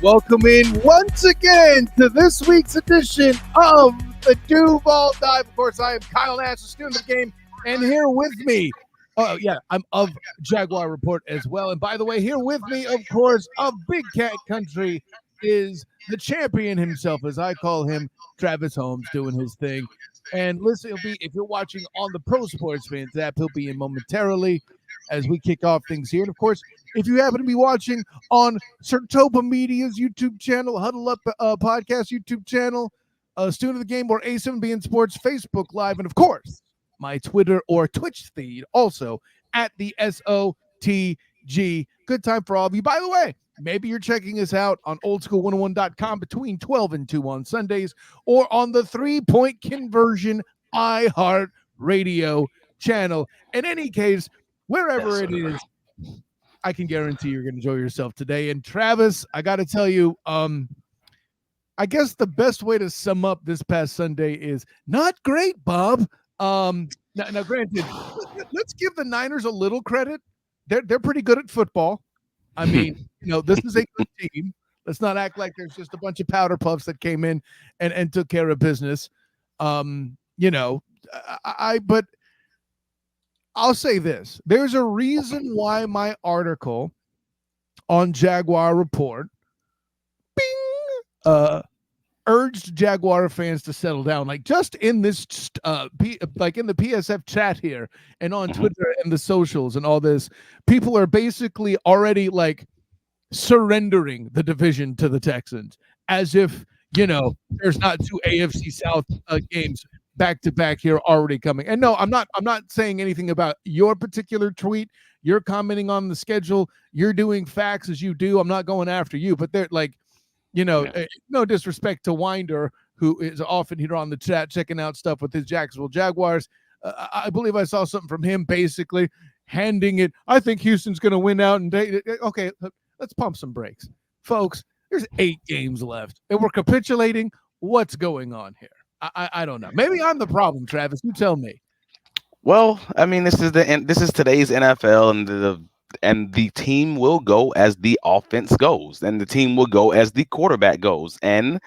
Welcome in once again to this week's edition of the Duval Dive. Of course, I am Kyle Nash, the student of the game, and here with me, I'm of Jaguar Report as well. And by the way, here with me, of course, of Big Cat Country is the champion himself, as I call him, Travis Holmes, doing his thing. And listen, if you're watching on the Pro Sports Fans app, he'll be in momentarily as we kick off things here. And of course, if you happen to be watching on Sertoba Media's YouTube channel, Huddle Up Podcast YouTube channel, Student of the Game, or A7BN Sports Facebook Live, and of course, my Twitter or Twitch feed, also at the SOTG. Good time for all of you. By the way, maybe you're checking us out on oldschool101.com between 12 and 2 on Sundays, or on the 3-Point Conversion iHeart Radio channel. In any case, wherever it is, I can guarantee you're going to enjoy yourself today. And Travis, I got to tell you, I guess the best way to sum up this past Sunday is not great, Bob. Now, granted, let's give the Niners a little credit. They're pretty good at football. I mean, this is a good team. Let's not act like there's just a bunch of powder puffs that came in and took care of business. But I'll say this. There's a reason why my article on Jaguar Report urged Jaguar fans to settle down. Like just in this in the PSF chat here and on Twitter and the socials and all this, people are basically already like surrendering the division to the Texans as if, there's not two AFC South games back to back here already coming. And no, I'm not saying anything about your particular tweet. You're commenting on the schedule. You're doing facts as you do. I'm not going after you, but they're like, no disrespect to Winder, who is often here on the chat checking out stuff with his Jacksonville Jaguars. I believe I saw something from him basically handing it. I think Houston's going to win out. And okay, let's pump some brakes, folks. There's 8 games left, and we're capitulating. What's going on here? I don't know. Maybe I'm the problem, Travis. You tell me. Well, I mean, this is today's NFL, and the team will go as the offense goes, and the team will go as the quarterback goes. And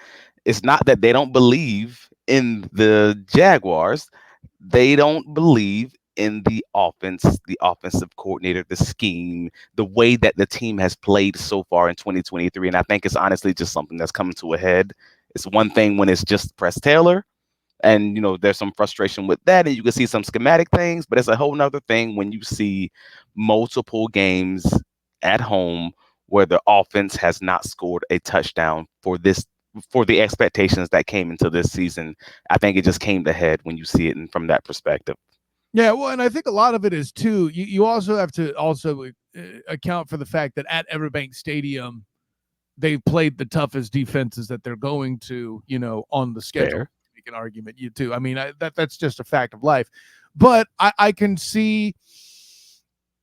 it's not that they don't believe in the Jaguars; they don't believe in the offense, the offensive coordinator, the scheme, the way that the team has played so far in 2023. And I think it's honestly just something that's coming to a head. It's one thing when it's just Press Taylor, and there's some frustration with that, and you can see some schematic things, but it's a whole nother thing when you see multiple games at home where the offense has not scored a touchdown for the expectations that came into this season. I think it just came to head when you see it from that perspective. Yeah, well, and I think a lot of it is too. You also have to account for the fact that at Everbank Stadium, they've played the toughest defenses that they're going to, on the schedule. Fair. Make an argument, you too. I mean, that's just a fact of life. But I can see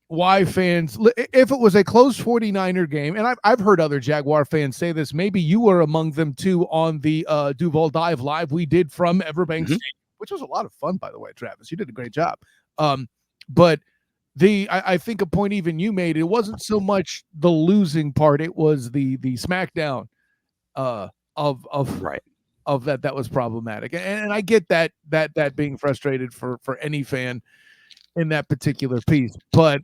why fans, if it was a close 49er game, and I've heard other Jaguar fans say this, maybe you were among them too on the Duval Dive Live we did from Everbank Stadium, which was a lot of fun, by the way, Travis. You did a great job. But I think a point even you made, it wasn't so much the losing part, it was the smackdown of that was problematic. And I get that being frustrated for any fan in that particular piece. But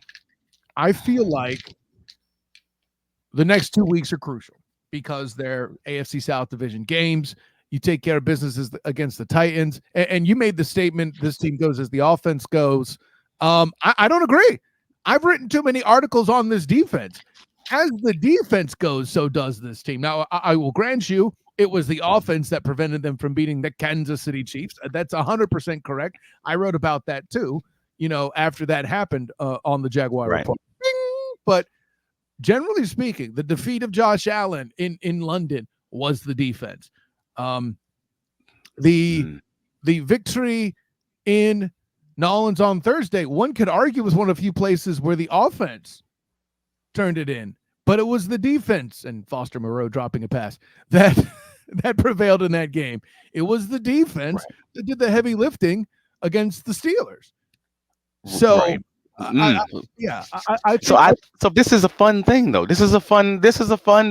I feel like the next 2 weeks are crucial because they're AFC South Division games. You take care of businesses against the Titans. And you made the statement, this team goes as the offense goes. I don't agree. I've written too many articles on this defense. As the defense goes, so does this team. Now, I will grant you, it was the offense that prevented them from beating the Kansas City Chiefs. That's 100% correct. I wrote about that too, after that happened on the Jaguar Report. But generally speaking, the defeat of Josh Allen in London was the defense. The victory in New Orleans on Thursday, one could argue, was one of the few places where the offense turned it in, but it was the defense and Foster Moreau dropping a pass that prevailed in that game. It was the defense that did the heavy lifting against the Steelers. So I, Mm. yeah, I So think so this is a fun thing though. This is a fun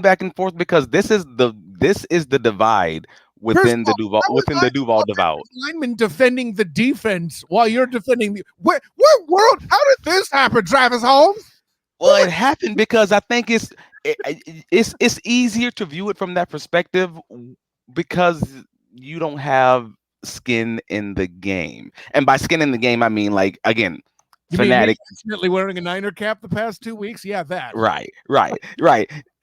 back and forth because this is the divide first of all, how was within I the the Duval divide. offensive lineman defending the defense while you're defending the where world? How did this happen, Travis Holmes? Well, it happened because I think it's easier to view it from that perspective because you don't have skin in the game. And by skin in the game, I mean like again, You mean me fanatic. accidentally wearing a Niner cap the past 2 weeks? Yeah, that. Right. I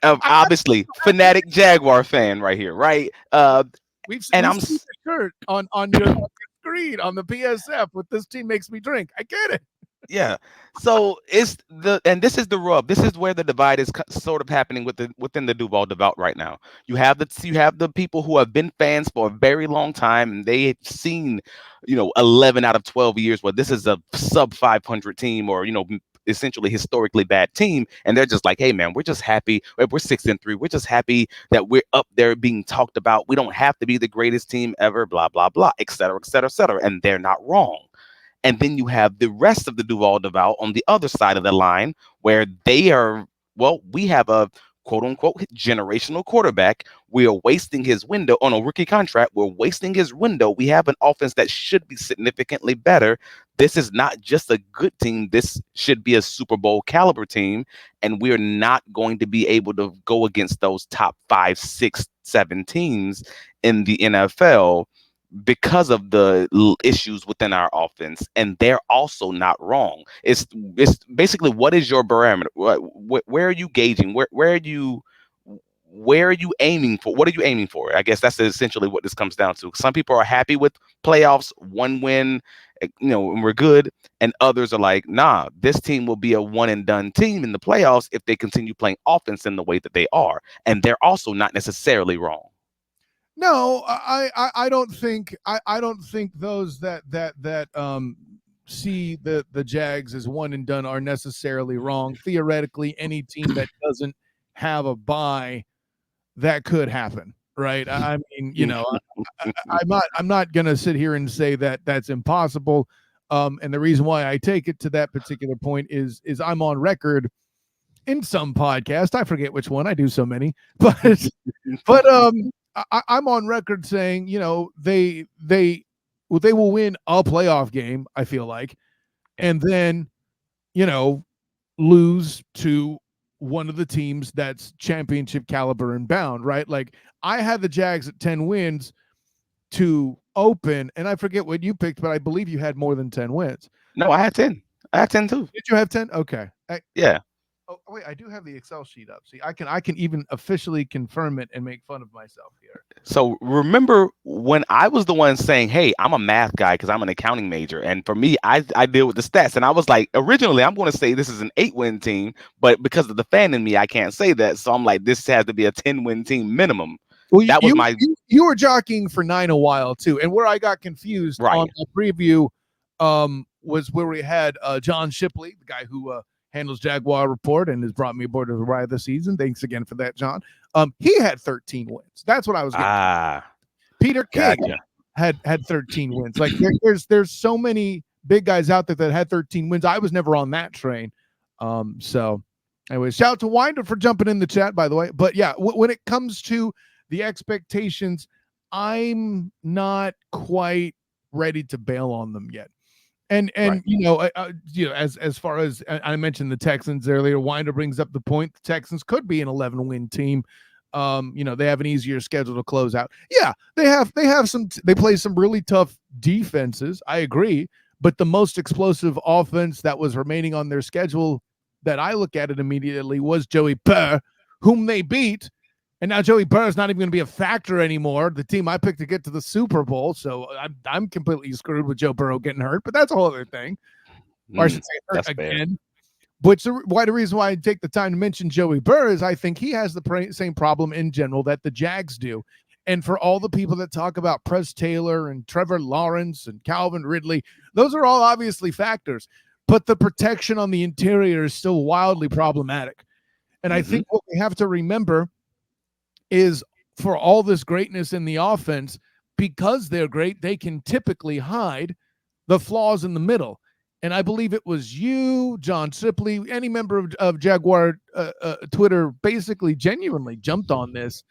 Obviously, fanatic Jaguar fan right here, right? And we've I'm seen the shirt on your screen on the PSF with "This team makes me drink." I get it. Yeah. So and this is the rub. This is where the divide is sort of happening within the Duval devout right now. You have the people who have been fans for a very long time, and they have seen, 11 out of 12 years where this is a sub 500 team, or essentially historically bad team, and they're just like, hey man, we're just happy. We're 6-3. We're just happy that we're up there being talked about. We don't have to be the greatest team ever. Blah blah blah, et cetera, et cetera, et cetera. And they're not wrong. And then you have the rest of the Duval Deval on the other side of the line where they are, well, we have a quote unquote generational quarterback. We are wasting his window on a rookie contract. We're wasting his window. We have an offense that should be significantly better. This is not just a good team. This should be a Super Bowl caliber team. And we're not going to be able to go against those top 5, 6, 7 teams in the NFL because of the issues within our offense, and they're also not wrong. It's basically, what is your barometer? Where are you gauging? Where are you aiming for? What are you aiming for? I guess that's essentially what this comes down to. Some people are happy with playoffs, one win, and we're good, and others are like, nah, this team will be a one and done team in the playoffs if they continue playing offense in the way that they are, and they're also not necessarily wrong. No, I don't think I don't think those that see the Jags as one and done are necessarily wrong. Theoretically, any team that doesn't have a bye, that could happen, right? I mean, I'm not gonna sit here and say that that's impossible. And the reason why I take it to that particular point is I'm on record in some podcast. I forget which one. I do so many, but I'm on record saying, they will win a playoff game, I feel like, and then, you know, lose to one of the teams that's championship caliber and bound, right? Like, I had the Jags at 10 wins to open, and I forget what you picked, but I believe you had more than 10 wins. No, I had 10. I had 10 too. Did you have 10? Okay. Yeah. Oh wait, I do have the Excel sheet up. See, I can even officially confirm it and make fun of myself here. So remember when I was the one saying, "Hey, I'm a math guy because I'm an accounting major, and for me, I deal with the stats." And I was like, originally, I'm going to say this is an 8-win team, but because of the fan in me, I can't say that. So I'm like, this has to be a 10-win team minimum. Well, That was my you were jockeying for 9 a while too, and where I got confused right. on the preview was where we had John Shipley, the guy who handles Jaguar Report and has brought me aboard to the ride of the season. Thanks again for that, John. He had 13 wins. That's what I was getting. Peter King had 13 wins. Like there's so many big guys out there that had 13 wins. I was never on that train. So anyway, shout out to Winder for jumping in the chat, by the way. But yeah, when it comes to the expectations, I'm not quite ready to bail on them yet. And right. As far as I mentioned the Texans earlier, Winder brings up the point the Texans could be an 11-win team. They have an easier schedule to close out. Yeah, they play some really tough defenses. I agree, but the most explosive offense that was remaining on their schedule that I look at it immediately was Joey Burr, whom they beat. And now Joey Burrow is not even going to be a factor anymore. The team I picked to get to the Super Bowl, so I'm completely screwed with Joe Burrow getting hurt. But that's a whole other thing. Or I should say hurt again. But the reason why I take the time to mention Joey Burrow is I think he has the same problem in general that the Jags do. And for all the people that talk about Press Taylor and Trevor Lawrence and Calvin Ridley, those are all obviously factors. But the protection on the interior is still wildly problematic. And I think what we have to remember is for all this greatness in the offense, because they're great, they can typically hide the flaws in the middle. and I believe it was you, John Sipley, any member of Jaguar Twitter basically genuinely jumped on this.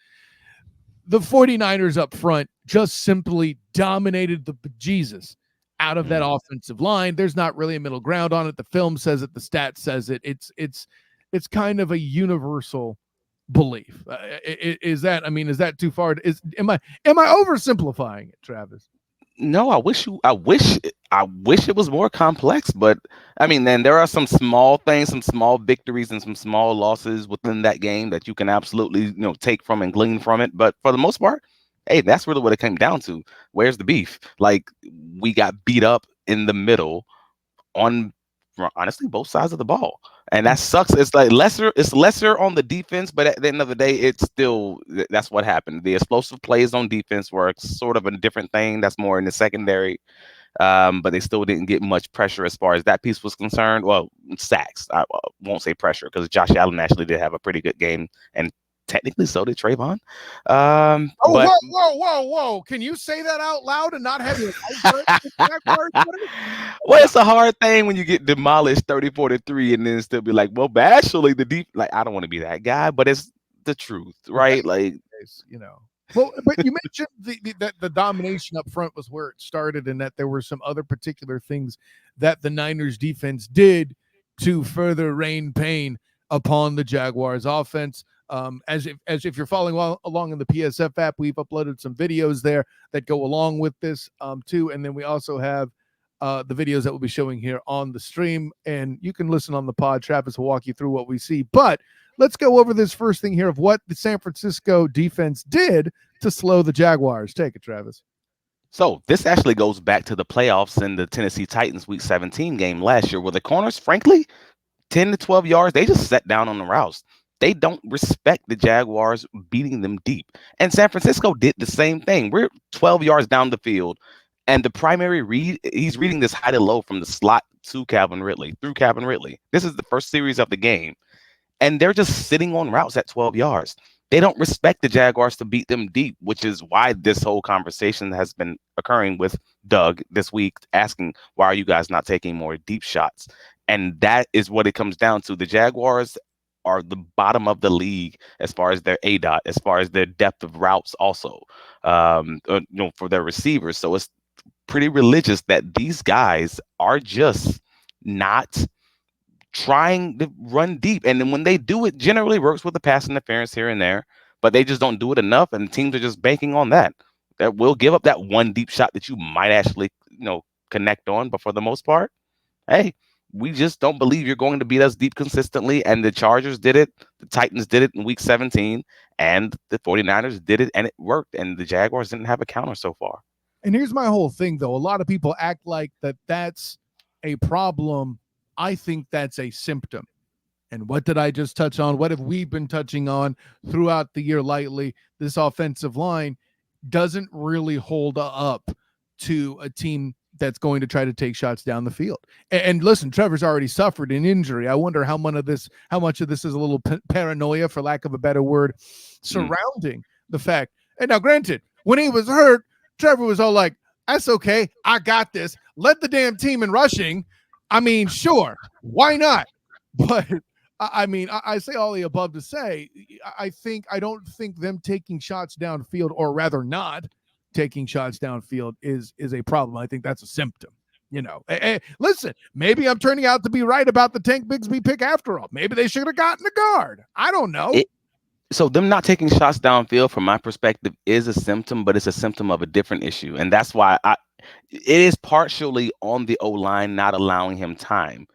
The 49ers up front just simply dominated the bejesus out of that offensive line. There's not really a middle ground on it. The film says it, the stat says it. It's kind of a universal belief. Is that, I mean, is that too far? Am I oversimplifying it, Travis? No, I wish it was more complex, but I mean, then there are some small things, some small victories and some small losses within that game that you can absolutely, take from and glean from it. But for the most part, hey, that's really what it came down to. Where's the beef? Like, we got beat up in the middle on, honestly, both sides of the ball, and that sucks. It's like lesser on the defense, but at the end of the day, it's still, that's what happened. The explosive plays on defense were sort of a different thing. That's more in the secondary, but they still didn't get much pressure as far as that piece was concerned. Well, sacks. I won't say pressure, because Josh Allen actually did have a pretty good game, and technically so did Trayvon. But Whoa! Can you say that out loud and not have your well, it's a hard thing when you get demolished 34-3 and then still be like, well, but actually the deep, like, I don't want to be that guy, but it's the truth, right? Like, Well, but you mentioned the domination up front was where it started, and that there were some other particular things that the Niners defense did to further rain pain upon the Jaguars offense. As if you're following along in the PSF app, we've uploaded some videos there that go along with this too, and then we also have the videos that we'll be showing here on the stream, and you can listen on the pod. Travis will walk you through what we see, but let's go over this first thing here of what the San Francisco defense did to slow the Jaguars. Take it, Travis. So this actually goes back to the playoffs in the Tennessee Titans Week 17 game last year, where the corners, frankly, 10 to 12 yards, they just sat down on the routes. They don't respect the Jaguars beating them deep. And San Francisco did the same thing. We're 12 yards down the field, and the primary read, he's reading this high to low from the slot to Calvin Ridley, through Calvin Ridley. This is the first series of the game, and they're just sitting on routes at 12 yards. They don't respect the Jaguars to beat them deep, which is why this whole conversation has been occurring with Doug this week, asking, why are you guys not taking more deep shots? And that is what it comes down to. The Jaguars are the bottom of the league as far as their ADOT, as far as their depth of routes also, for their receivers. So it's pretty religious that these guys are just not trying to run deep. And then when they do, it generally works with the pass interference here and there, but they just don't do it enough, and teams are just banking on that. That will give up that one deep shot that you might actually, connect on. But for the most part, hey, we just don't believe you're going to beat us deep consistently. And the Chargers did it. The Titans did it in Week 17. And the 49ers did it, and it worked. And the Jaguars didn't have a counter so far. And here's my whole thing, though. A lot of people act like that's a problem. I think that's a symptom. And what did I just touch on? What have we been touching on throughout the year lightly? This offensive line doesn't really hold up to a team that's going to try to take shots down the field. And listen, Trevor's already suffered an injury. I wonder how much of this is a little paranoia, for lack of a better word, surrounding the fact. And now, granted, when he was hurt, Trevor was all like, that's okay, I got this. Led the damn team in rushing. I mean, sure, why not? But I mean, I say all the above to say, I don't think them taking shots downfield, or rather not taking shots downfield, is a problem. I think that's a symptom. Hey, listen, maybe I'm turning out to be right about the Tank Bigsby pick after all. Maybe they should have gotten a guard. I don't know. So them not taking shots downfield, from my perspective, is a symptom, but it's a symptom of a different issue. And that's why it is partially on the O-line not allowing him time, ...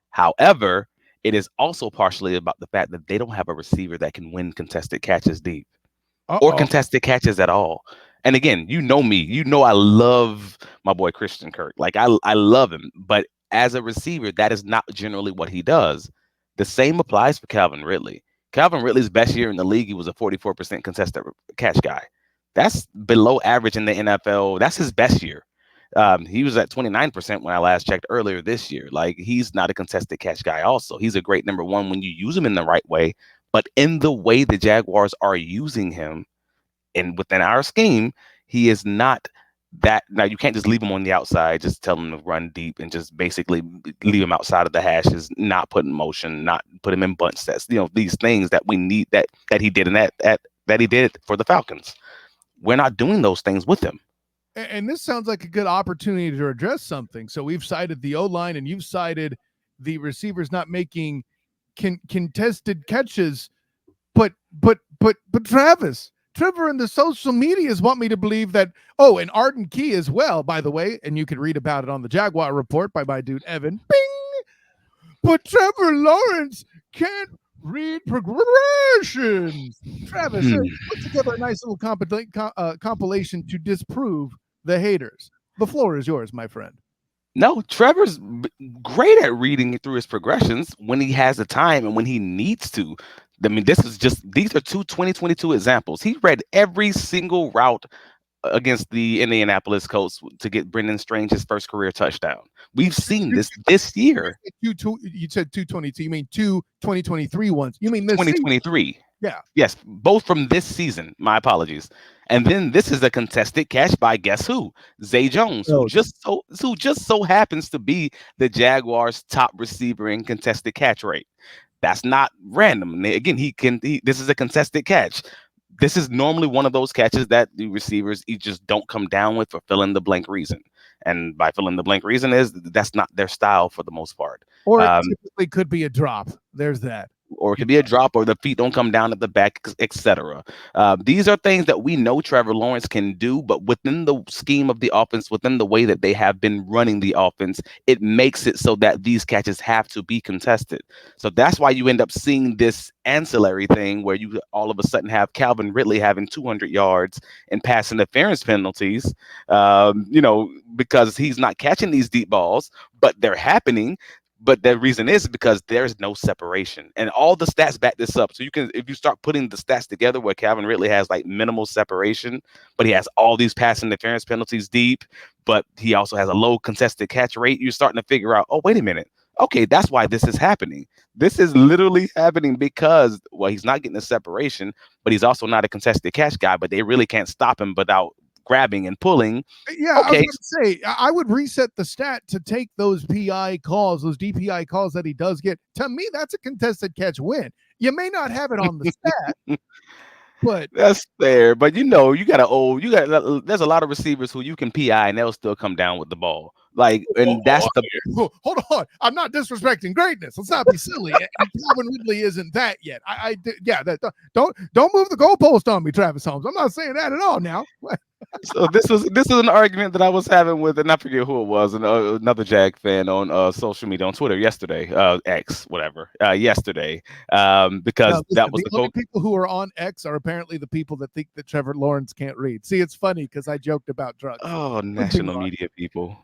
However, it is also partially about the fact that they don't have a receiver that can win contested catches deep. Or contested catches at all. And again, you know me. You know I love my boy Christian Kirk. Like, I love him. But as a receiver, that is not generally what he does. The same applies for Calvin Ridley. Calvin Ridley's best year in the league, he was a 44% contested catch guy. That's below average in the NFL. That's his best year. He was at 29% when I last checked earlier this year. Like, he's not a contested catch guy also. He's a great number one when you use him in the right way. But in the way the Jaguars are using him, and within our scheme, he is not That now you can't just leave him on the outside, just tell him to run deep and just basically leave him outside of the hashes, not put in motion, not put him in bunch sets. These things that we need that he did in that he did for the Falcons. We're not doing those things with him. And this sounds like a good opportunity to address something. So we've cited the O-line and you've cited the receivers not making contested catches. But Trevor and the social medias want me to believe that, and Arden Key as well, by the way, and you can read about it on the Jaguar Report by my dude Evan. Bing! But Trevor Lawrence can't read progressions. Travis put together a nice little compilation to disprove the haters. The floor is yours, my friend. No, Trevor's great at reading through his progressions when he has the time and when he needs to. I mean, these are two 2022 examples. He read every single route against the Indianapolis Colts to get Brendan Strange his first career touchdown. We've seen this year. You said 222. You mean 2023 ones? You mean this 2023? Season? Yeah. Yes, both from this season. My apologies. And then this is a contested catch by guess who? Zay Jones, who just so happens to be the Jaguars' top receiver in contested catch rate. That's not random. Again, this is a contested catch. This is normally one of those catches that the receivers just don't come down with for fill in the blank reason. And by fill in the blank reason is that's not their style for the most part. Or it typically could be a drop. There's that. Or it could be a drop, or the feet don't come down at the back, etc. These are things that we know Trevor Lawrence can do, but within the scheme of the offense, within the way that they have been running the offense, it makes it so that these catches have to be contested. So that's why you end up seeing this ancillary thing where you all of a sudden have Calvin Ridley having 200 yards and pass interference penalties, because he's not catching these deep balls, but they're happening. But the reason is because there's no separation, and all the stats back this up. So if you start putting the stats together where Calvin Ridley has like minimal separation, but he has all these pass interference penalties deep, but he also has a low contested catch rate, you're starting to figure out, oh, wait a minute. Okay, that's why this is happening. This is literally happening because, well, he's not getting the separation, but he's also not a contested catch guy, but they really can't stop him without grabbing and pulling. Yeah, okay. I was going to say, I would reset the stat to take those PI calls, those DPI calls that he does get. To me, that's a contested catch win. You may not have it on the stat, but that's fair. But there's a lot of receivers who you can PI and they'll still come down with the ball. Hold on. I'm not disrespecting greatness. Let's not be silly. And Calvin Ridley isn't that yet. Don't move the goalpost on me, Travis Holmes. I'm not saying that at all now. So this was an argument that I was having with, and I forget who it was, another Jag fan on social media, on Twitter yesterday, X, whatever, yesterday, because that was the only people who are on X are apparently the people that think that Trevor Lawrence can't read. See, it's funny because I joked about drugs. Oh, national media people.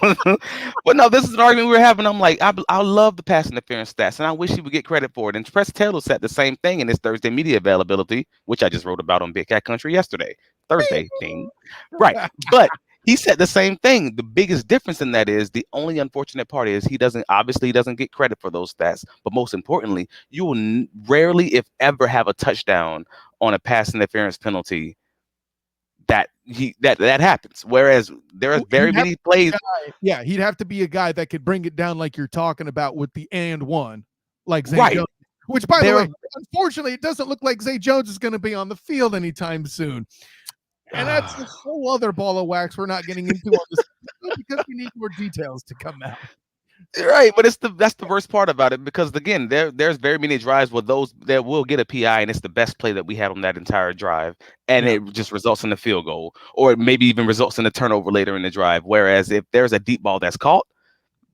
But no, this is an argument we were having. I'm like, I love the pass interference stats, and I wish he would get credit for it. And Press Taylor said the same thing in his Thursday media availability, which I just wrote about on Big Cat Country yesterday. Thursday thing, right? But he said the same thing. The biggest difference in that is the only unfortunate part is he doesn't get credit for those stats. But most importantly, you will rarely, if ever, have a touchdown on a pass interference penalty that happens. Whereas there are very many plays. Yeah, he'd have to be a guy that could bring it down like you're talking about with the and one, like Zay right. Jones. Which, by the way, unfortunately, it doesn't look like Zay Jones is going to be on the field anytime soon. And that's a whole other ball of wax we're not getting into on this because we need more details to come out. Right, but that's the worst part about it, because again, there's very many drives where those that will get a PI and it's the best play that we had on that entire drive, and it just results in a field goal, or maybe even results in a turnover later in the drive. Whereas if there's a deep ball that's caught,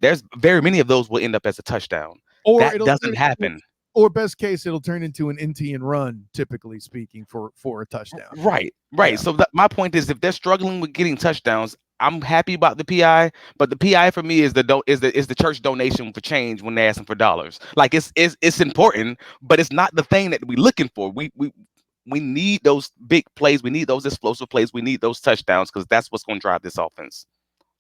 there's very many of those will end up as a touchdown. Or that doesn't happen. Or best case, it'll turn into an NT and run, typically speaking, for a touchdown. Right. Yeah. So my point is, if they're struggling with getting touchdowns, I'm happy about the PI, but the PI for me is the church donation for change when they're asking for dollars. Like it's important, but it's not the thing that we're looking for. We need those big plays. We need those explosive plays. We need those touchdowns, because that's what's going to drive this offense.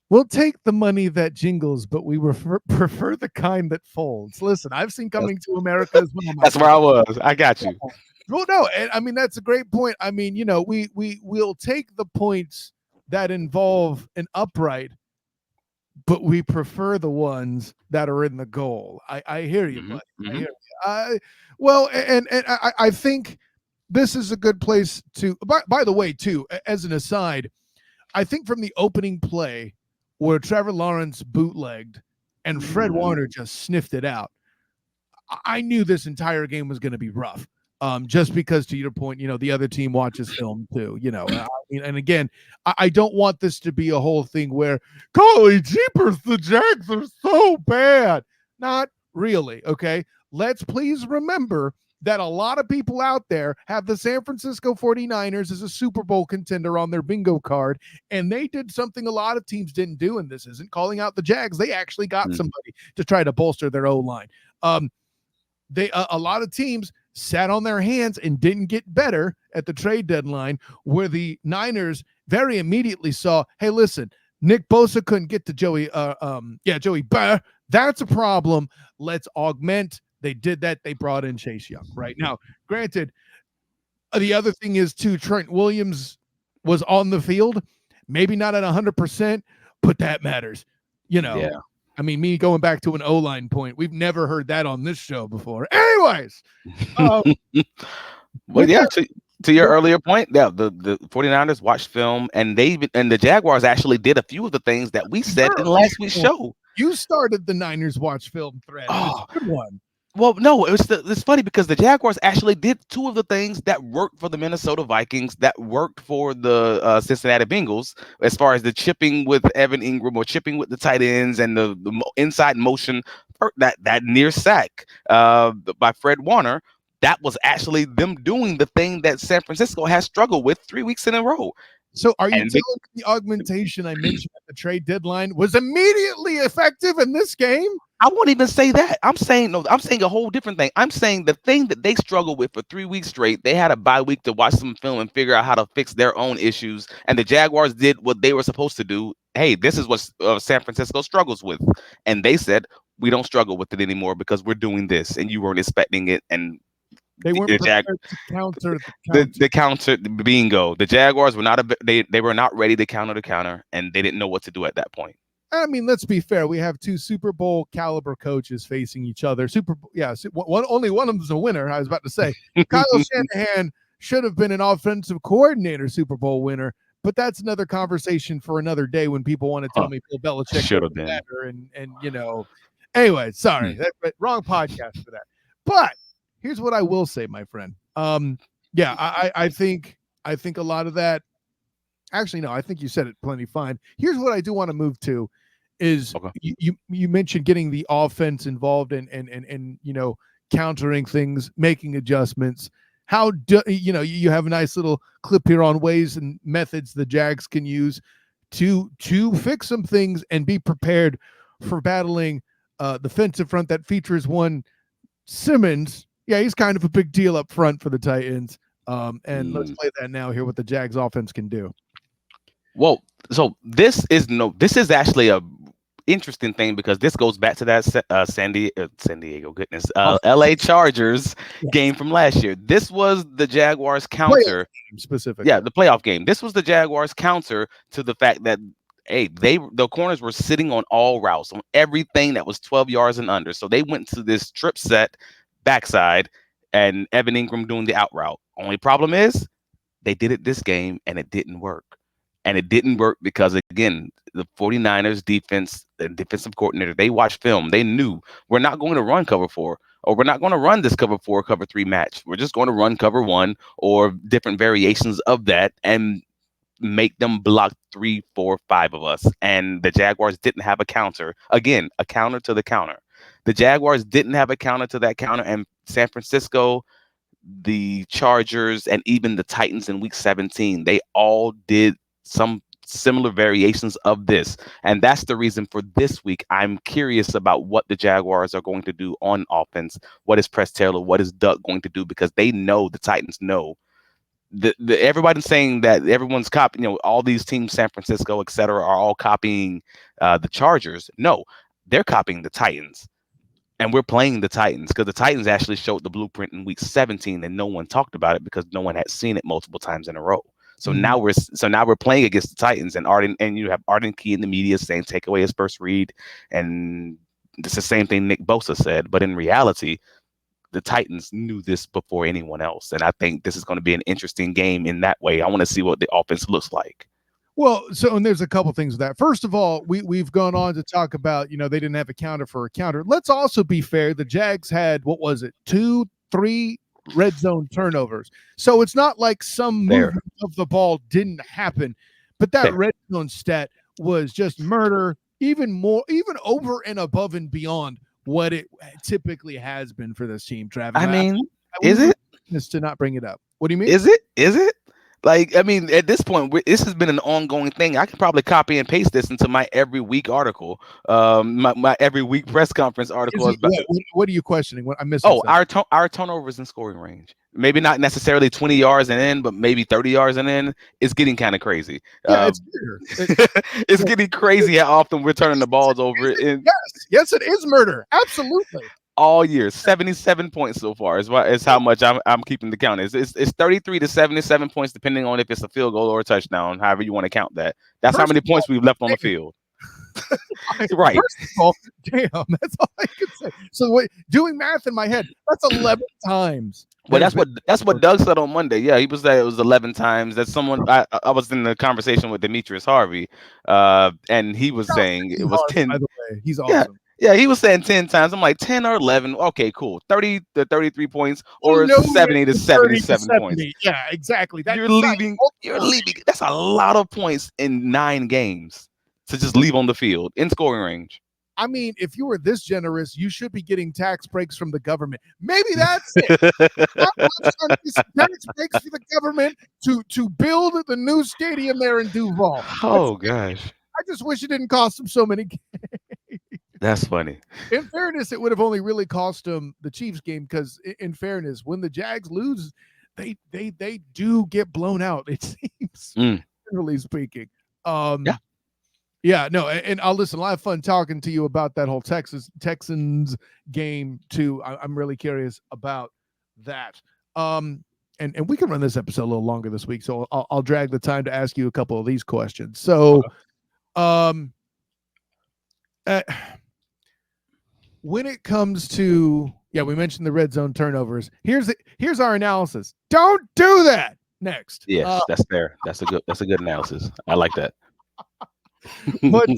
We'll take the money that jingles, but we prefer the kind that folds. Listen, I've seen Coming to America as well. That's where I was. I got you. Well, no, I mean, that's a great point. I mean, we'll take the points that involve an upright, but we prefer the ones that are in the goal. I hear you, Hmm. buddy. I Hmm. hear you. Well, and I think this is a good place to. By the way, too, as an aside, I think from the opening play where Trevor Lawrence bootlegged and Fred Warner just sniffed it out, I knew this entire game was going to be rough. Just because, to your point, the other team watches film too. And again, I don't want this to be a whole thing where, golly jeepers, the Jags are so bad. Not really. Okay, let's please remember that a lot of people out there have the San Francisco 49ers as a Super Bowl contender on their bingo card, and they did something a lot of teams didn't do, and this isn't calling out the Jags. They actually got somebody to try to bolster their O-line. A lot of teams sat on their hands and didn't get better at the trade deadline, where the Niners very immediately saw, hey, listen, Nick Bosa couldn't get to Joey Burr. That's a problem. Let's augment. They did that. They brought in Chase Young. Right now, granted, the other thing is too, Trent Williams was on the field, maybe not at 100%, but that matters. Yeah. I mean, me going back to an O-line point, we've never heard that on this show before. Anyways, uh, Well, with yeah, that, to your earlier point, yeah, the 49ers watched film, and the Jaguars actually did a few of the things that we said in last week's show. you started the Niners watch film thread, and it's Oh, a good one. well, no, it's funny because the Jaguars actually did two of the things that worked for the Minnesota Vikings, that worked for the Cincinnati Bengals, as far as the chipping with Evan Ingram or chipping with the tight ends and the inside motion, that near sack by Fred Warner. That was actually them doing the thing that San Francisco has struggled with 3 weeks in a row. So are you And telling me the augmentation I mentioned at the trade deadline was immediately effective in this game? I won't even say that. I'm saying no. I'm saying a whole different thing. I'm saying the thing that they struggled with for 3 weeks straight. They had a bye week to watch some film and figure out how to fix their own issues. And the Jaguars did what they were supposed to do. Hey, this is what San Francisco struggles with, and they said we don't struggle with it anymore because we're doing this, and you weren't expecting it. And They weren't the Jag, prepared to counter the counter. the counter bingo. The Jaguars were not they were not ready to counter the counter, and they didn't know what to do at that point. I mean, let's be fair. We have two Super Bowl caliber coaches facing each other. Only one of them is a winner. I was about to say, Kyle Shanahan should have been an offensive coordinator Super Bowl winner, but that's another conversation for another day when people want to tell me Bill Belichick should have been better and Anyway, sorry, wrong podcast for that. But here's what I will say, my friend. I think a lot of that. Actually, no, I think you said it plenty fine. Here's what I do want to move to is Okay. you mentioned getting the offense involved and countering things, making adjustments. How do you have a nice little clip here on ways and methods the Jags can use to fix some things and be prepared for battling the defensive front that features one Simmons. Yeah, he's kind of a big deal up front for the Titans. And let's play that now. Hear what the Jags offense can do. Well, so this is actually a interesting thing because this goes back to that San Diego, goodness, LA Chargers game from last year. This was the Jaguars counter specifically. Yeah, the playoff game. This was the Jaguars counter to the fact that the corners were sitting on all routes, on everything that was 12 yards and under. So they went to this trip set backside and Evan Ingram doing the out route. Only problem is they did it this game and it didn't work. And it didn't work because, again, the 49ers defense, the defensive coordinator, they watched film. They knew we're not going to run cover 4, or we're not going to run this cover 4, cover 3 match. We're just going to run cover 1 or different variations of that and make them block 3, 4, 5 of us. And the Jaguars didn't have a counter. Again, a counter to the counter. The Jaguars didn't have a counter to that counter. And San Francisco, the Chargers, and even the Titans in week 17, they all did some similar variations of this. And that's the reason for this week. I'm curious about what the Jaguars are going to do on offense. What is Press Taylor? What is Duck going to do? Because they know, the Titans know. Everybody's saying that everyone's copying, all these teams, San Francisco, et cetera, are all copying the Chargers. No, they're copying the Titans. And we're playing the Titans because the Titans actually showed the blueprint in week 17 and no one talked about it because no one had seen it multiple times in a row. So Mhm. now we're playing against the Titans, and you have Arden Key in the media saying take away his first read, and it's the same thing Nick Bosa said. But in reality, the Titans knew this before anyone else, and I think this is going to be an interesting game in that way. I want to see what the offense looks like. Well, so and there's a couple things with that. First of all, we've gone on to talk about, they didn't have a counter for a counter. Let's also be fair. The Jags had, what was it, 2, 3 red zone turnovers. So it's not like some Fair, movement of the ball didn't happen, but that fair. red zone stat was just murder, even more, even over and above and beyond what it typically has been for this team, Travis. I mean, We is were it? to not bring it up. What do you mean? Is it? Is it? Like, I mean, at this point, this has been an ongoing thing. I can probably copy and paste this into my every week article, my every week press conference Is article. it what are you questioning? What I'm missing Oh, something. our turnovers in scoring range. Maybe not necessarily 20 yards and in, but maybe 30 yards and in. It's getting kind of crazy. Yeah, it's murder. It's getting crazy how often we're turning the balls over in Yes, it is murder. Absolutely. all year. 77 points so far is how much I'm keeping the count. It's 33 to 77 points, depending on if it's a field goal or a touchdown, however you want to count that. That's how First many of all, points we've left on the field. Right. First of all, damn, that's all I can say. So wait, doing math in my head, that's 11 times. Well, that's what Doug said on Monday. Yeah, he was that it was 11 times. That someone I was in the conversation with Demetrius Harvey, and he was saying it was 10. By the way, he's Yeah, awesome. yeah, he was saying 10 times. I'm like 10 or 11. Okay, cool. 30 to 33 points, Well, or no, 70 to it's 30 to 77 points. 70. Yeah, exactly. You're leaving. You're leaving. That's a lot of points in 9 games to just leave on the field in scoring range. I mean, if you were this generous, you should be getting tax breaks from the government. Maybe that's it. Tax breaks for the government to build the new stadium there in Duval. Oh gosh, I just wish it didn't cost them so many. that's funny. In fairness, it would have only really cost them the Chiefs game because, in fairness, when the Jags lose, they do get blown out. It seems, generally speaking. Yeah. Yeah, no, and I'll listen. I'll have fun talking to you about that whole Texans game too. I'm really curious about that. And we can run this episode a little longer this week, so I'll drag the time to ask you a couple of these questions. So, when it comes to we mentioned the red zone turnovers. Here's our analysis. Don't do that. Next. Yes, that's fair. That's a good analysis. I like that. But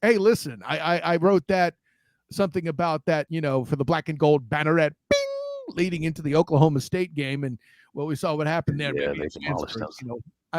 hey, listen, I wrote that something about that, for the black and gold banneret bing, leading into the Oklahoma State game, and we saw what happened there. Yeah, Maybe they demolished us.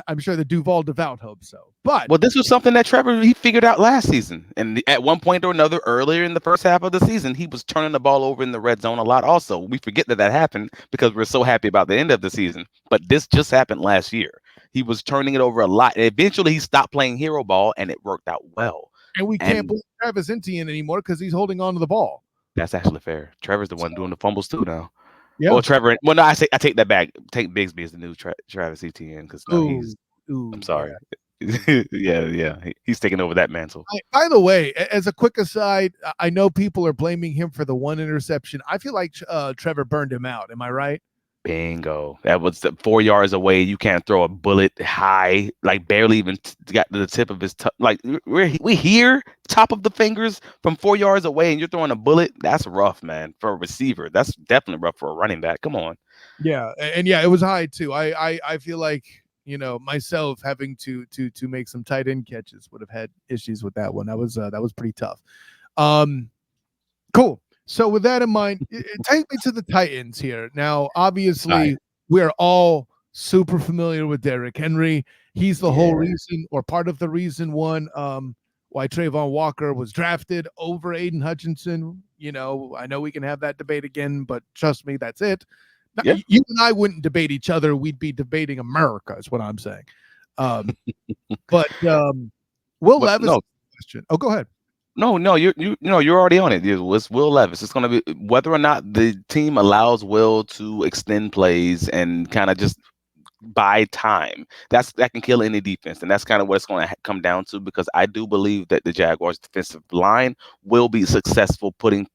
I'm sure the Duval devout hope so. But this was something that Trevor he figured out last season, and at one point or another, earlier in the first half of the season, he was turning the ball over in the red zone a lot. Also, we forget that happened because we're so happy about the end of the season. But this just happened last year. He was turning it over a lot, and eventually he stopped playing hero ball, and it worked out well. And we can't put Travis Etienne anymore because he's holding on to the ball. That's actually fair. Trevor's the one doing the fumbles too now. Yeah. Well, Trevor. Well, no, I take that back. Take Bigsby as the new Travis Etienne because he's. I'm sorry. Yeah. He's taking over that mantle. By the way, as a quick aside, I know people are blaming him for the one interception. I feel like Trevor burned him out. Am I right? Bingo. That was 4 yards away. You can't throw a bullet high, like barely even got to the tip of his like we here, top of the fingers from 4 yards away, and you're throwing a bullet. That's rough, man. For a receiver, that's definitely rough for a running back. Come on. Yeah, and it was high too. I feel like myself having to make some tight end catches would have had issues with that one. That was pretty tough. Cool. So with that in mind, take me to the Titans here. Now, obviously, we're all super familiar with Derrick Henry. He's the whole reason, or part of the reason, why Trayvon Walker was drafted over Aiden Hutchinson. I know we can have that debate again, but trust me, that's it. Yeah. You and I wouldn't debate each other. We'd be debating America, is what I'm saying. But Will Levis. No. Question. Oh, go ahead. No, you're already on it. It's Will Levis. It's going to be whether or not the team allows Will to extend plays and kind of just buy time. That can kill any defense, and that's kind of what it's going to come down to. Because I do believe that the Jaguars' defensive line will be successful putting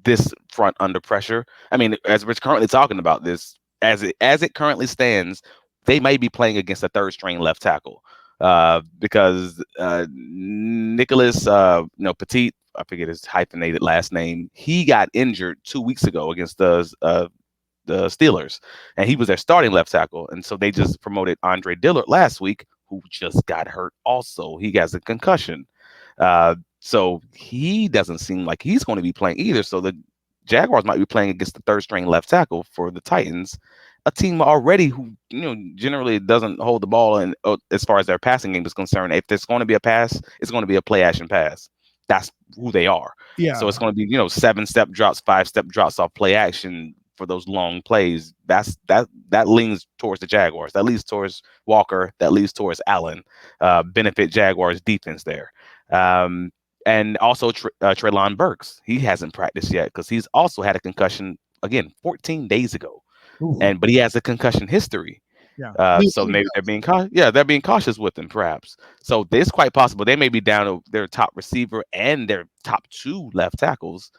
this front under pressure. I mean, as we're currently talking about this, as it currently stands, they might be playing against a third string left tackle because Nicholas, Petit, I forget his hyphenated last name. He got injured 2 weeks ago against the Steelers, and he was their starting left tackle. And so they just promoted Andre Dillard last week, who just got hurt. Also, he has a concussion, so he doesn't seem like he's going to be playing either. So the Jaguars might be playing against the third string left tackle for the Titans, a team already who generally doesn't hold the ball, and as far as their passing game is concerned, if there's going to be a pass, it's going to be a play action pass. That's who they are. Yeah. So it's going to be 7-step drops, 5-step drops off play action for those long plays. That leans towards the Jaguars. That leads towards Walker. That leads towards Allen. Benefit Jaguars defense there. And also Treylon Burks. He hasn't practiced yet because he's also had a concussion again 14 days ago. But he has a concussion history. Yeah. So maybe they're being cautious with him, perhaps. So it's quite possible they may be down to their top receiver and their top 2 left tackles.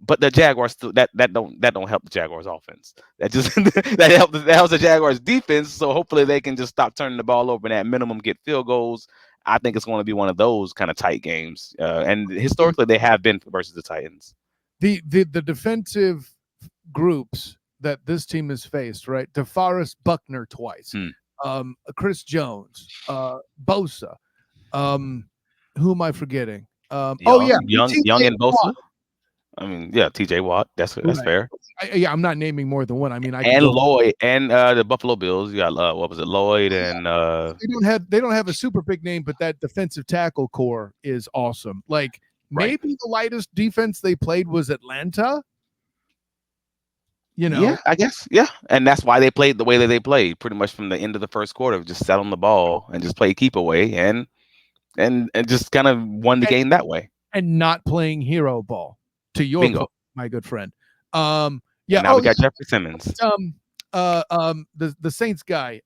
But the Jaguars still that don't help the Jaguars offense. That just that helps the Jaguars defense. So hopefully they can just stop turning the ball over and at minimum get field goals. I think it's going to be one of those kind of tight games. And historically they have been versus the Titans. The defensive groups that this team has faced, right? DeForest Buckner twice, Chris Jones, Bosa. Who am I forgetting? Young and Bosa. I mean, yeah, T.J. Watt. That's fair. I'm not naming more than one. I mean, Lloyd and the Buffalo Bills. You got what was it, Lloyd and they don't have a super big name, but that defensive tackle core is awesome. Like maybe the lightest defense they played was Atlanta. Yeah, I guess, yeah, and that's why they played the way that they played, pretty much from the end of the first quarter, just sat on the ball and just play keep away and just kind of won the game that way, and not playing hero ball. To your point, my good friend. Yeah. Now we got Jeffrey Simmons. The Saints guy,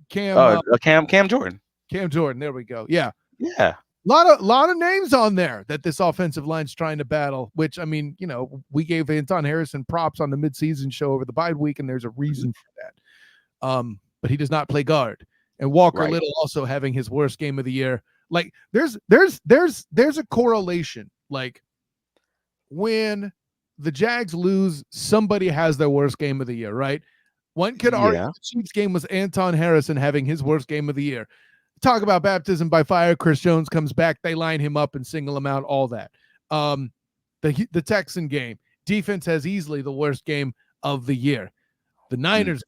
Cam Jordan. Cam Jordan. There we go. Yeah. Yeah. Lot of names on there that this offensive line's trying to battle, which, I mean, we gave Anton Harrison props on the midseason show over the bye week, and there's a reason for that. But he does not play guard. And Walker Little also having his worst game of the year. Like there's a correlation. Like when the Jags lose, somebody has their worst game of the year, right? One could argue the Chiefs game was Anton Harrison having his worst game of the year. Talk about baptism by fire. Chris Jones comes back. They line him up and single him out, all that. The Texan game, defense has easily the worst game of the year. The Niners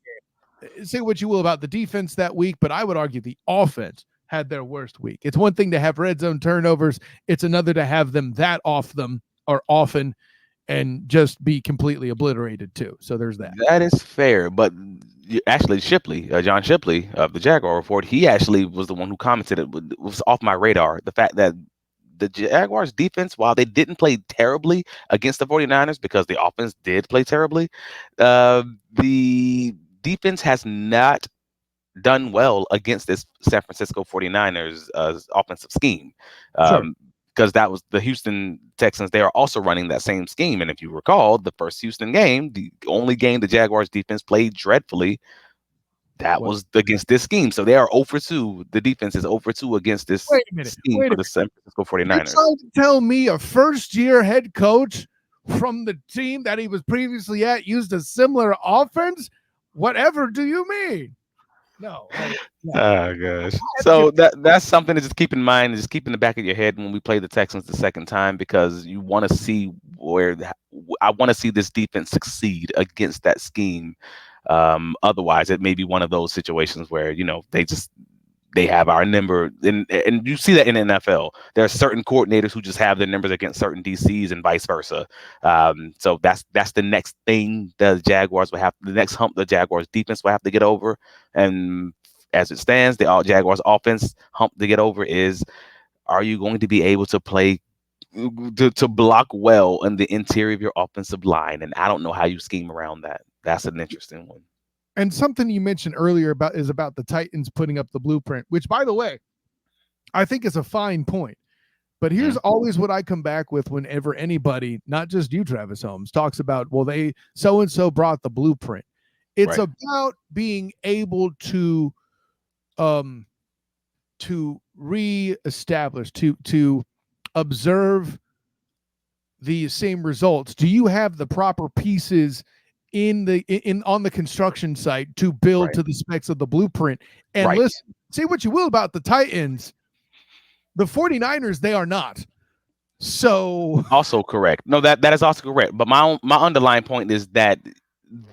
game, say what you will about the defense that week, but I would argue the offense had their worst week. It's one thing to have red zone turnovers. It's another to have them that off them or often and just be completely obliterated too. So there's that. That is fair. But actually, John Shipley of the Jaguar Report, he actually was the one who commented it was off my radar. The fact that the Jaguars defense, while they didn't play terribly against the 49ers because the offense did play terribly, the defense has not done well against this San Francisco 49ers offensive scheme. Because that was the Houston Texans. They are also running that same scheme. And if you recall, the first Houston game, the only game the Jaguars defense played dreadfully, that was against this scheme. So they are 0 for 2. The defense is 0 for 2 against this scheme for the San Francisco 49ers. You're trying to tell me a first-year head coach from the team that he was previously at used a similar offense? Whatever do you mean? No. Oh gosh. So that's something to just keep in mind, and just keep in the back of your head when we play the Texans the second time, because you want to see I want to see this defense succeed against that scheme. Otherwise, it may be one of those situations where they have our number, and you see that in the NFL. There are certain coordinators who just have their numbers against certain DCs and vice versa. So that's the next thing the Jaguars will have. The next hump the Jaguars defense will have to get over. And as it stands, the Jaguars offense hump to get over is: are you going to be able to play to block well in the interior of your offensive line? And I don't know how you scheme around that. That's an interesting one. And something you mentioned earlier about the Titans putting up the blueprint, which, by the way, I think is a fine point. But here's always what I come back with whenever anybody, not just you, Travis Holmes, talks about, well, they so-and-so brought the blueprint. It's Right. about being able um to reestablish, to observe the same results. Do you have the proper pieces in on the construction site to build Right. to the specs of the blueprint? And Right. listen, say what you will about the Titans, the 49ers, they are not. So Also correct. No, that is also correct. But my underlying point is that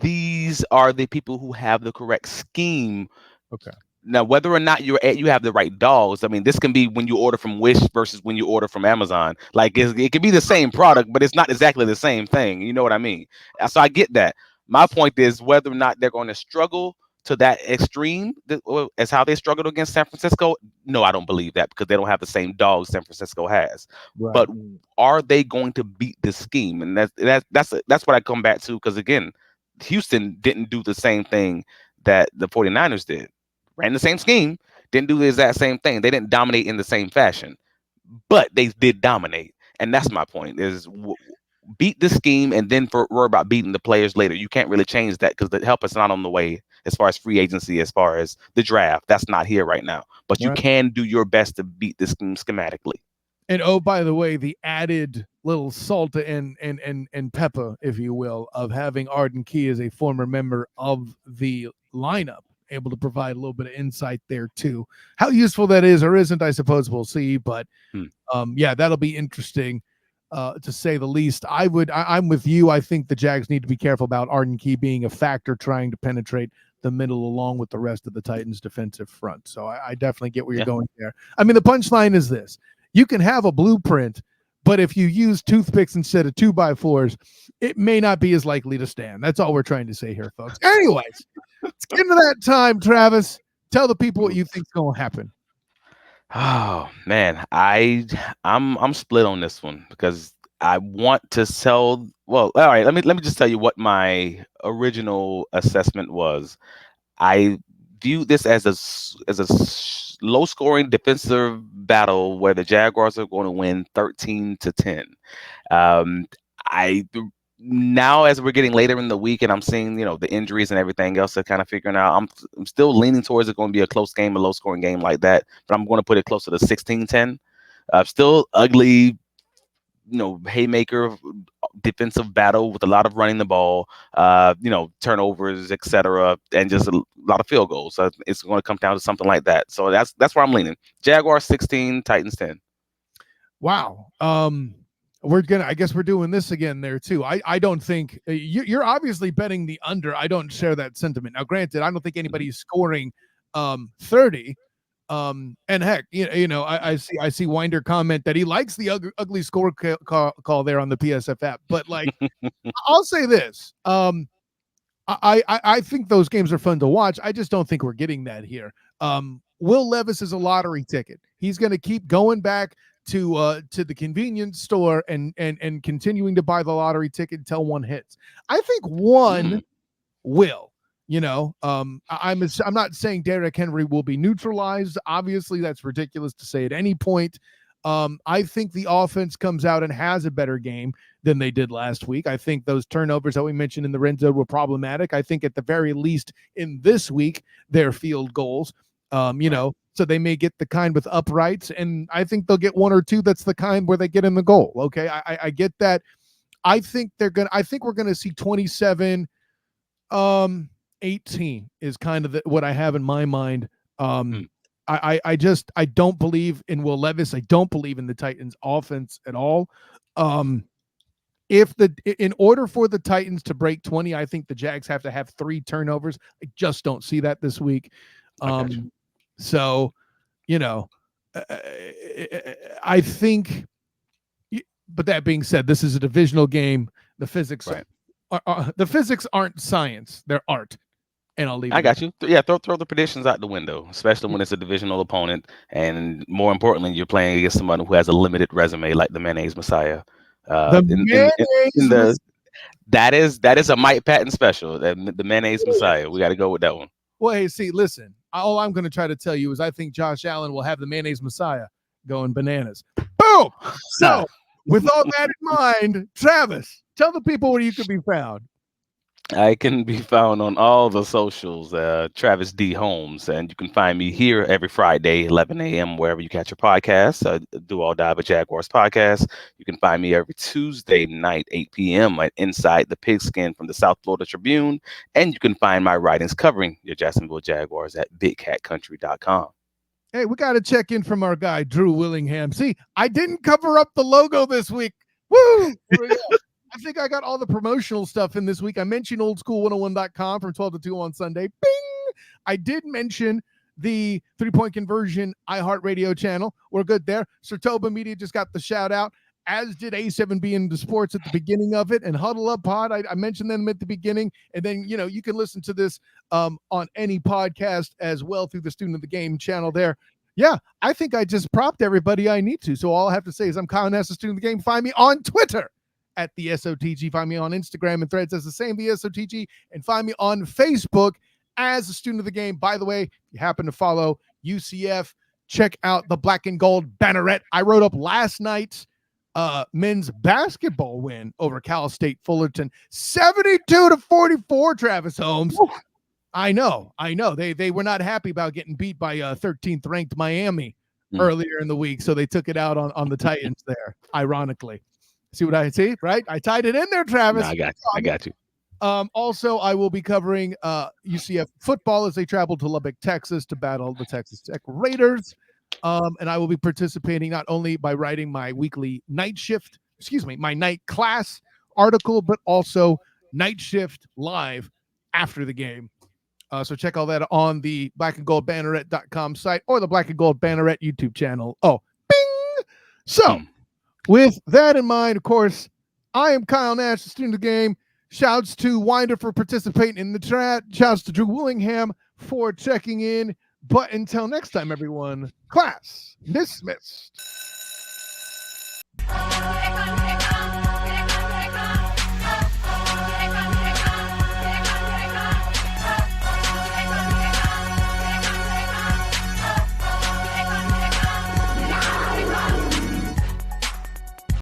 these are the people who have the correct scheme. okay. Now, whether or not you have the right dogs, I mean, this can be when you order from Wish versus when you order from Amazon. Like it can be the same product, but it's not exactly the same thing. You know what I mean? So I get that. My point is whether or not they're going to struggle to that extreme as how they struggled against San Francisco. No, I don't believe that because they don't have the same dogs San Francisco has. Right. But are they going to beat the scheme? And that's what I come back to because again, Houston didn't do the same thing that the 49ers did. Ran the same scheme, didn't do the exact same thing. They didn't dominate in the same fashion, but they did dominate. And that's my point: is beat the scheme, and then worry about beating the players later. You can't really change that because the help is not on the way as far as free agency, as far as the draft. That's not here right now. But you Right. can do your best to beat the scheme schematically. And oh, by the way, the added little salt and pepper, if you will, of having Arden Key as a former member of the lineup, able to provide a little bit of insight there too. How useful that is or isn't, I suppose we'll see. But yeah, that'll be interesting to say the least. I'm with you. I think the Jags need to be careful about Arden Key being a factor trying to penetrate the middle along with the rest of the Titans defensive front. So I definitely get where you're going there. I mean, the punchline is this. You can have a blueprint, but if you use toothpicks instead of 2x4s, it may not be as likely to stand. That's all we're trying to say here, folks. Anyways, let's get into that time, Travis. Tell the people what you think's going to happen. Oh man, I'm split on this one because I want to sell. Well, all right. Let me just tell you what my original assessment was. I view this as low scoring defensive battle where the Jaguars are going to win 13-10. Um, I Now as we're getting later in the week and I'm seeing the injuries and everything else, they're kind of figuring out. I'm still leaning towards it going to be a close game, a low scoring game like that, but I'm going to put it closer to 16-10. Still ugly, haymaker defensive battle with a lot of running the ball, turnovers, etc., and just a lot of field goals. So it's going to come down to something like that. So that's where I'm leaning. Jaguars 16, Titans 10. Wow. I guess we're doing this again there too. I don't think you're obviously betting the under. I don't share that sentiment. Now, granted, I don't think anybody's scoring 30. And heck, I see Winder comment that he likes the ugly score call there on the PSF app. But like, I'll say this. I think those games are fun to watch. I just don't think we're getting that here. Will Levis is a lottery ticket. He's going to keep going back to the convenience store and continuing to buy the lottery ticket until one hits. I think one will. I'm not saying Derrick Henry will be neutralized. Obviously, that's ridiculous to say at any point. I think the offense comes out and has a better game than they did last week. I think those turnovers that we mentioned in the red zone were problematic. I think at the very least in this week, they're field goals. So they may get the kind with uprights, and I think they'll get one or two that's the kind where they get in the goal. Okay, I get that. I think we're gonna see 27. 18 is kind of what I have in my mind. I don't believe in Will Levis. I don't believe in the Titans offense at all. In order for the Titans to break 20, I think the Jags have to have 3 turnovers. I just don't see that this week. So, I think, but that being said, this is a divisional game. The physics aren't science; they're art. And I'll leave. I got you. Yeah, throw the predictions out the window, especially when it's a divisional opponent, and more importantly, you're playing against someone who has a limited resume like the Mayonnaise Messiah. That is a Mike Patton special. The Mayonnaise Messiah. We got to go with that one. Well, hey, see, listen. All I'm going to try to tell you is I think Josh Allen will have the Mayonnaise Messiah going bananas. Boom. So, with all that in mind, Travis, tell the people where you can be found. I can be found on all the socials, Travis D. Holmes, and you can find me here every Friday, 11 a.m., wherever you catch your podcasts. Do All Die with Jaguars podcast. You can find me every Tuesday night, 8 p.m., at Inside the Pigskin from the South Florida Tribune. And you can find my writings covering your Jacksonville Jaguars at bigcatcountry.com. Hey, we got to check in from our guy, Drew Willingham. See, I didn't cover up the logo this week. Woo! Here we go. I think I got all the promotional stuff in this week. I mentioned oldschool101.com from 12 to 2 on Sunday. Bing! I did mention the 3-point conversion iHeartRadio channel. We're good there. Sertoba Media just got the shout out, as did A7B into Sports at the beginning of it. And Huddle Up Pod, I mentioned them at the beginning. And then, you can listen to this on any podcast as well through the Student of the Game channel there. Yeah, I think I just propped everybody I need to. So all I have to say is I'm Kyle Nash, the Student of the Game. Find me on Twitter at the SOTG. Find me on Instagram and Threads as the same, the SOTG. And find me on Facebook as a Student of the Game. By the way, if you happen to follow UCF, check out the Black and Gold Banneret. I wrote up last night's men's basketball win over Cal State Fullerton, 72-44, Travis Holmes. Woo. I know. They were not happy about getting beat by 13th ranked Miami earlier in the week, so they took it out on the Titans there, ironically. See what I see, right? I tied it in there, Travis. No, I got you. Also, I will be covering UCF football as they travel to Lubbock, Texas to battle the Texas Tech Raiders. And I will be participating not only by writing my weekly my night class article, but also Night Shift Live after the game. So check all that on the blackandgoldbanneret.com site or the Black and Gold Banneret YouTube channel. Oh, bing! So, with that in mind, of course, I am Kyle Nash, the Student of the Game. Shouts to Winder for participating in the chat. Shouts to Drew Willingham for checking in. But until next time, everyone, class dismissed.